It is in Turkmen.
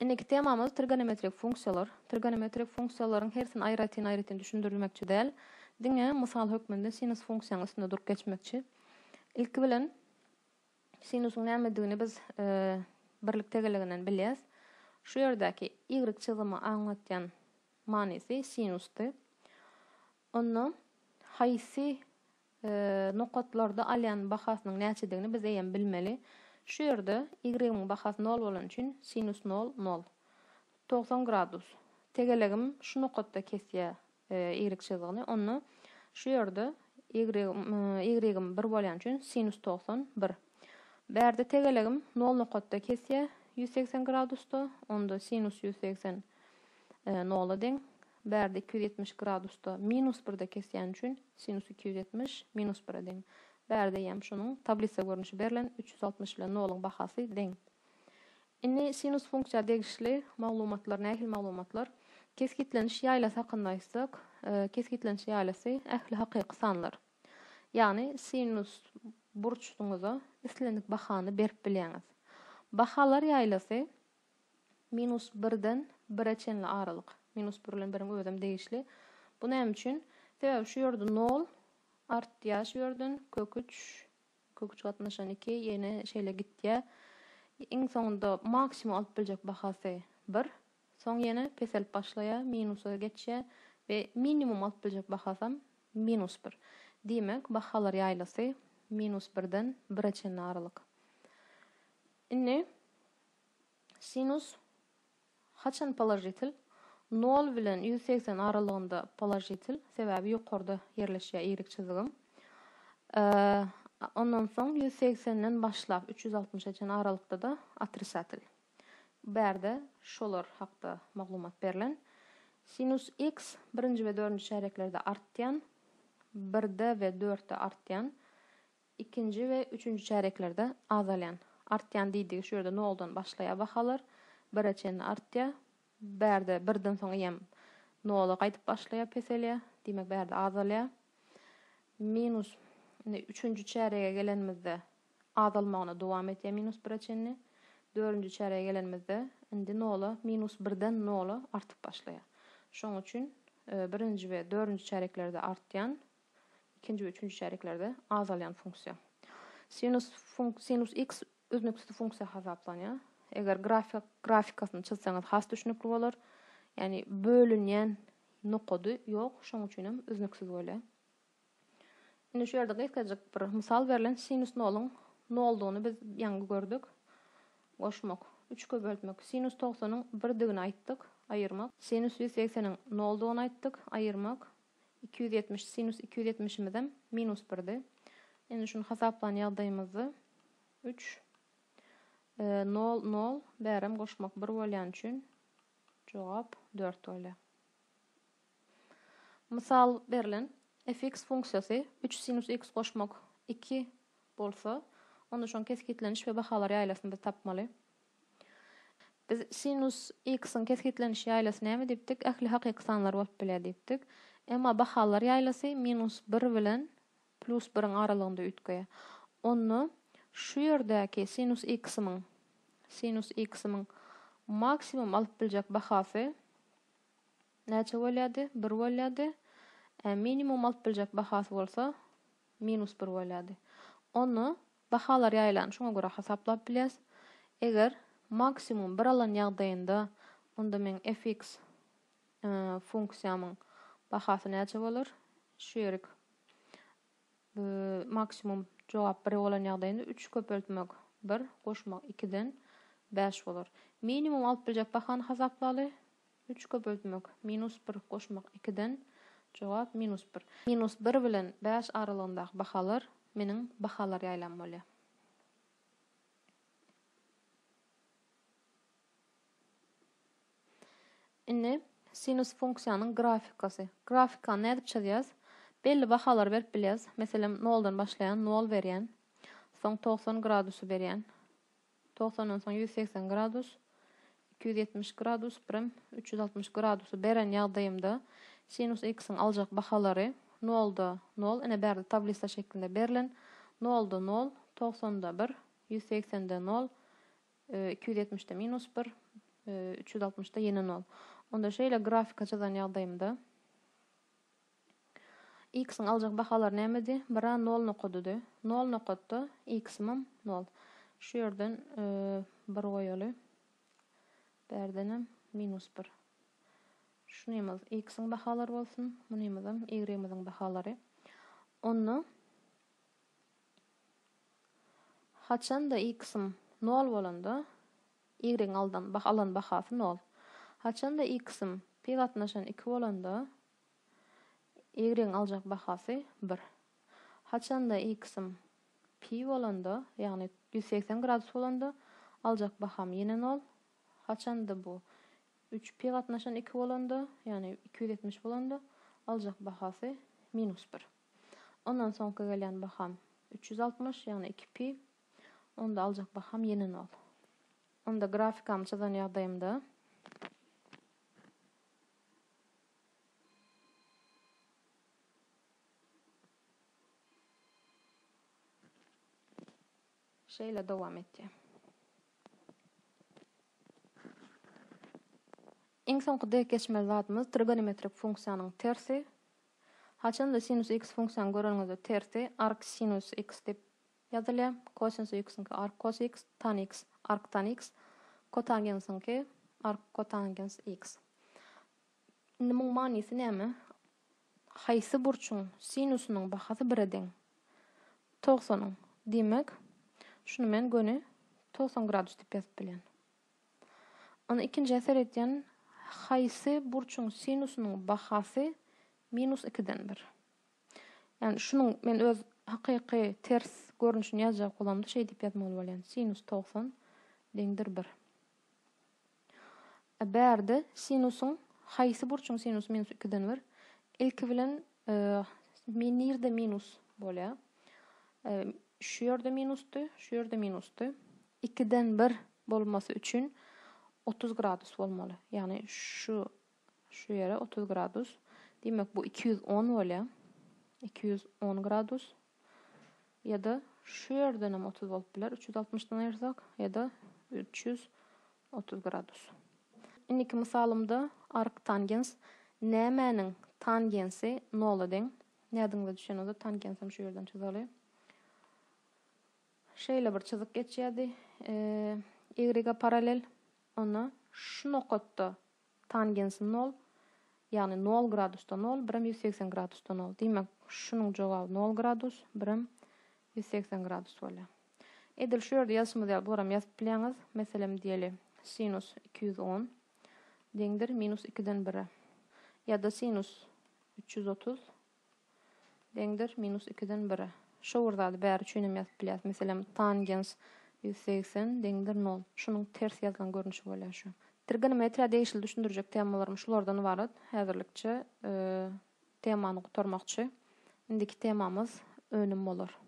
Inneki temamız trigonometrik funksiyalar. Trigonometrik funksiyaların hersini aýratyn düşündirilmekçi däl. Diňe mysal hökmünde sinus funksiýanyň üstünde durup geçmekçi. Ilki bilen sinusyň nämedigini biz birlik tegeliginden bilýäs. Şu ýerdäki y çygymy aňlatýan manysy sinusdy. Onu haýsy nokatlarda alýan bahasynyň näçedigini biz eýen bilmeli. Şu ýerde y-iň bahasy 0 bolan üçin sinus 0 0. 90 gradus. Tegelegim şu nokatda kesýär y çygyny. Onu şu ýerde y-iň 1 bolan üçin sinus 90 1. Berde tegelegim 0 nokatda kesýär 180 gradusda. Onda sinus 180 0 deň. Berde 270 gradusda minus 1'de kesýän üçin sinus 270 minus 1 deň. Berde ýem şunyň tablisa görnüşi berilen 360 bilen 0'yň bahasy deň. Indi sinus funksiýa degişli maglumatlar, nähil maglumatlar. Keskitleniş ýaýlasy hakynda aýtsak, keskitleniş ýaýlasy ähli hakyky sanlar. Ýani sinus burçsuňyza islendik bahany berip bilýäňiz. Bahalar ýaýlasy minus 1'den 1'e çenli aralyk. Minus 1 bilen 1'in ödem degişli. Bu näme üçin? Sebäbi şu ýerde 0 artýar şu ýerden kök 3 62 ýene şeýle gitýär. Iň soňunda maksimum alyp biljek bahasy 1. Soň ýene peselip başlaýar, minusa geçýär we minimum alyp biljek bahasam minus 1. Diýmek, bahalar ýaýlasy minus 1'den 1'e çenli aralyk. Indi sinus haçan polarjitil? 0 bilen 180 aralygynda polarjitil, sebäbi ýokarda ýerleşýär y çyzgym. Ondan soň 180'den başlap 360'a çen aralykda da atrisatil. Berde şolar hakda maglumat berilen. Sinus x 1-nji we 4-nji çäreklerde artýan, 1-de we 4-de artýan, 2-nji we 3-nji çäreklerde azalýan. Artýan diýdik şu ýerde 0'dan başlaýar bahalar, 1'e çen artýar. Berde 1'den soň ýem 0'a gaýtyp başlaýar peselýär. Diýmek berde azalýar. Minus 3-nji çärege gelenmizde azalmagyna dowam etýär minus 1'e çenli. 4-nji çärege gelenmizde indi 0 minus 1'den 0 artyp başlaýar. Şoň üçin 1-nji we 4-nji çäreklerde artýan, 2-nji we 3-nji çäreklerde azalýan funksiýa. Sinus x öznükli funksiýa hasaplanýar. Eger grafikasyny çizseňiz has düşnükli bolar. Yani bölünýän nokady ýok, şoň üçin hem öznüksiz bolýar. Indi şu ýerde gaýtjak bir mysal berilen sinus 0'yň 0 biz ýangy gördük. Goşmak, 3'e bölmek. Sinus 90'yň 1-digini aýtdyk, aýyrmak. Sinus 180'yň 0'dygyny aýtdyk, aýyrmak. 270 sinus 270'imizden minus 1'di. Indi şunu hasaplanan ýagdaýymyzdy 3 0 0 bärem goşmak 1 bolýan üçin jogap 4 bolýar. Mysal berilen fx funksiýasy 3 sinus x goşmak 2 bolsa, onda şoň keskitleniş we bahalar ýaýlasyny biz tapmaly. Biz sinus x'in keskitleniş ýaýlasy näme diýipdik? Ähli hakyky sanlar bolup bilýär diýipdik. Emma bahalar ýaýlasy minus 1 bilen plus 1'in aralygynda ütgeýär. Onu şu ýerdäki sinus x'imiň maksimum alyp biljek bahasy näçe bolýardy? 1 bolýardy. Minimum alyp biljek bahasy bolsa minus 1 bolýardy. Onu bahalar ýaýlan şoňa görä hasaplap bilýäs. Eger maksimum 1 alan ýagdaýynda onda men fx funksiýamyň bahasy näçe bolar? Şu ýerik maksimum jogap 1 bolan ýagdaýynda 3 köpeltmek 1 goşmak 2'den 5 bolar. Minimum alyp biljek bahany hasaplaly 3 köpeltmek minus 1 goşmak 2'den jogap minus 1. Minus 1 bilen 5 aralygyndaky bahalar meniň bahalar ýaýlam bolýar. Indi sinus funksiýanyň grafikasy. Grafika näde çizýäs? Belli bahalar berip bilýäs. Meselem 0'dan başlaýan 0 berýän. Soň 90 gradusy berýän. 90'dan soň 180 gradus, 270 gradus, 360 gradusy beren ýagdaýymda sinus x'in aljak bahalary 0'da 0, ene berde tablisa şeklinde berilen 0'da 0, 90'da 1, 180'de 0, 270'de minus 1, 360'da yeni 0. Onda şeýle grafika çyzan ýagdaýymda x'in aljak bahalary nämedi? Bira 0 nokadydy. 0 nokatda x'im 0. Şu ýerden 1 goýaly. Berdenem -1. Şunymyz x'in bahalary bolsun, munymyzam y'imiziň bahalary. Onu haçanda x'im 0 bolanda y'in alan bahasy 0. Haçanda x'im pi gatnaşan 2 bolanda y'in aljak bahasy 1. Haçanda x'im pi bolanda, ýagny 180 gradus bolanda aljak baham ýene 0. Haçanda bu 3 pi gatnaşan 2 bolanda, ýagny 270 bolanda aljak bahasy -1. Ondan soňky gelýän baham 360, ýagny 2 pi. Onda aljak baham ýene 0. Onda grafikamy çyzan ýagdaýymda şeýle dowam etdi. Iň soňky dek geçmeli zatymyz trigonometrik funksiýanyň tersi. Haçanda sinus x funksiýany göreniňizde tersi arc sinus x dep ýazylýar. Cosinus x'inki arc cos x, tan x arc tan x, kotangensinki arc kotangens x. Indi muň manysy näme? Haýsy burçuň sinusynyň bahasy 1'e deň. 90'nyň. Demek, şunu men göni 90 gradus dep ýazyp bilýän. Onu ikinji eser etýän haýsy burçuň sinusynyň bahasy -2'den 1. Yani şunun men öz hakyky ters görünüşini ýazjak bolamda şeý diýip ýazmaly bolýan. Sinus 90 deňdir 1. Bärde sinusyň haýsy burçuň sinus -2'den 1. Ilki bilen nirde minus bolýar. Şu ýerde minusdy, şu ýerde minusdy. 2'den 1 bolmasy üçin 30 gradus bolmaly. Ýagny şu ýere 30 gradus. Demek bu 210 bolýar. 210 gradus. Ya da şu ýerden hem 30 bolup biler. 360'dan ayırsak ya da 330 gradus. Indiki misalımda arc tangens nämäniň tangensi 0 deň. Nädiňde düşeninde tangensim şu ýerden çyzaly. Şeýle bir çyzyk geçýärdi. Y'ga paralel. Ona şu nokatda tangensi 0. Yani 0 gradusda 0, birim 180 gradusda 0. Demek şunun jogaby 0 gradus, birim 180 gradus bolýar. Edil şu ýerde ýazmyz ýaly buram ýazyp bilýäňiz. Meselem diýeli sinus 210 deňdir -2'den 1'e. Ya da sinus 330 deňdir -2'den 1'e. Şu wurtda bäri üçinem ýazyp bilýäs. Meselem tangens 180 deňdir 0. Şunun ters ýazgan görnüşi bolýar şu. Trigonometriýa değişil düşündürjek temalarym şulardan ibaret. Häzirlikçe temany gutarmakçy. Indiki temamyz önüm bolar.